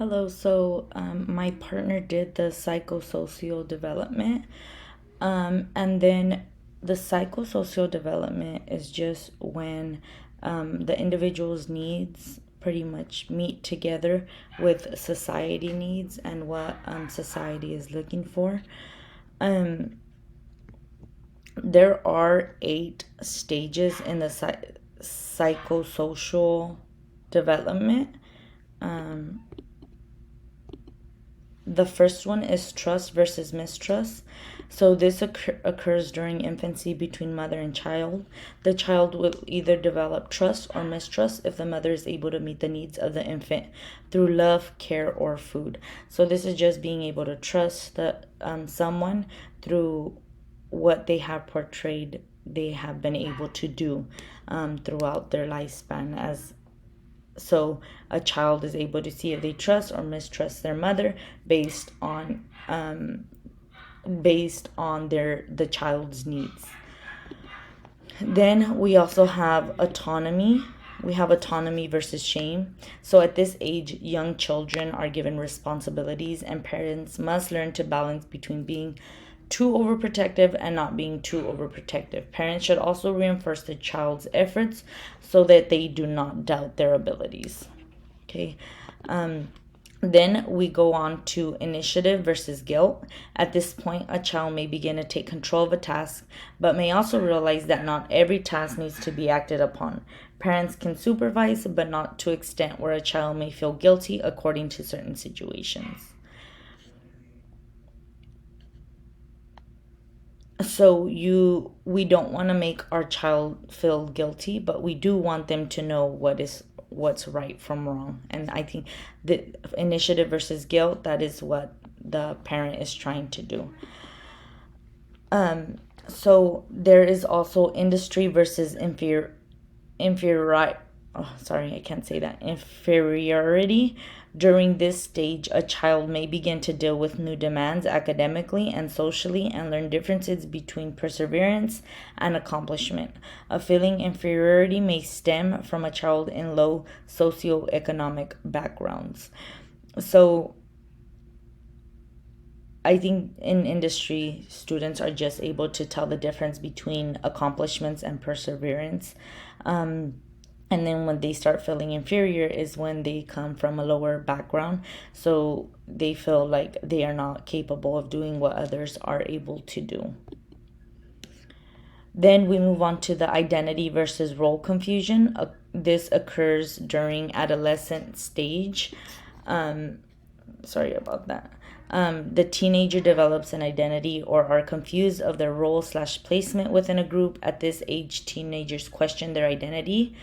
Hello. My partner did the psychosocial development. And then the psychosocial development is just when the individual's needs pretty much meet together with society needs and what society is looking for. Um, there are 8 stages in the psychosocial development. Um, The first one is trust versus mistrust. So this occurs during infancy between mother and child. The child will either develop trust or mistrust if the mother is able to meet the needs of the infant through love, care, or food. So this is just being able to trust someone through what they have portrayed they have been able to do throughout their lifespan. As so a child is able to see if they trust or mistrust their mother based on the child's needs. Then we also have autonomy. We have autonomy versus shame. So at this age, young children are given responsibilities, and parents must learn to balance between being too overprotective and not being too overprotective. Parents should also reinforce the child's efforts so that they do not doubt their abilities. Okay. Then we go on to initiative versus guilt. At this point, a child may begin to take control of a task, but may also realize that not every task needs to be acted upon. Parents can supervise, but not to extent where a child may feel guilty according to certain situations. So we don't want to make our child feel guilty, but we do want them to know what's right from wrong. And I think the initiative versus guilt, that is what the parent is trying to do. So there is also industry versus inferior oh, sorry, I can't say that. Inferiority. During this stage, a child may begin to deal with new demands academically and socially and learn differences between perseverance and accomplishment. A feeling inferiority may stem from a child in low socioeconomic backgrounds. So I think in industry, students are just able to tell the difference between accomplishments and perseverance. And then when they start feeling inferior is when they come from a lower background. So they feel like they are not capable of doing what others are able to do. Then we move on to the identity versus role confusion. This occurs during adolescent stage. Sorry about that. The teenager develops an identity or are confused of their role/placement within a group. At this age, teenagers question their identity,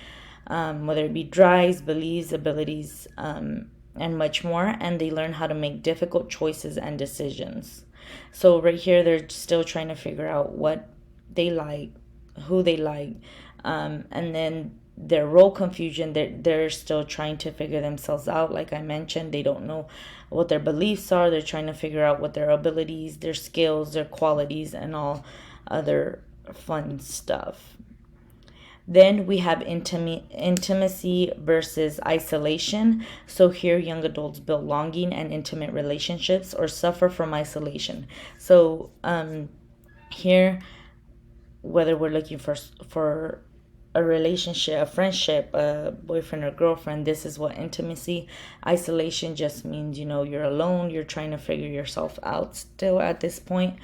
whether it be drives, beliefs, abilities, and much more, and they learn how to make difficult choices and decisions. So right here, they're still trying to figure out what they like, who they like, and then their role confusion, they're still trying to figure themselves out. Like I mentioned, they don't know what their beliefs are. They're trying to figure out what their abilities, their skills, their qualities, and all other fun stuff. Then we have intimacy versus isolation. So here, young adults build longing and intimate relationships or suffer from isolation. So here, whether we're looking for a relationship, a friendship, a boyfriend or girlfriend, this is what intimacy. Isolation just means, you're alone, you're trying to figure yourself out still at this point.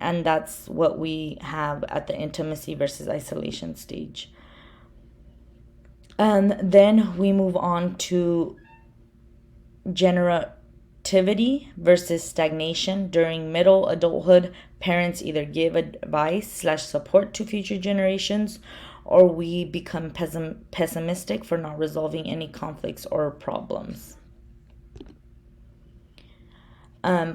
And that's what we have at the intimacy versus isolation stage. And then we move on to generativity versus stagnation. During middle adulthood, parents either give advice/support to future generations, or we become pessimistic for not resolving any conflicts or problems.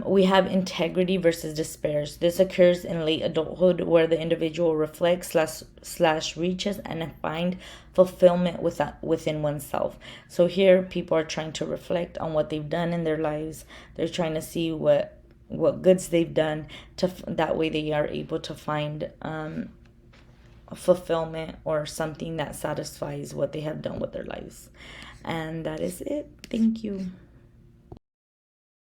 We have integrity versus despair. This occurs in late adulthood where the individual reflects/slash reaches and find fulfillment within oneself. So here people are trying to reflect on what they've done in their lives. They're trying to see what goods they've done, to that way they are able to find fulfillment or something that satisfies what they have done with their lives. And that is it. Thank you.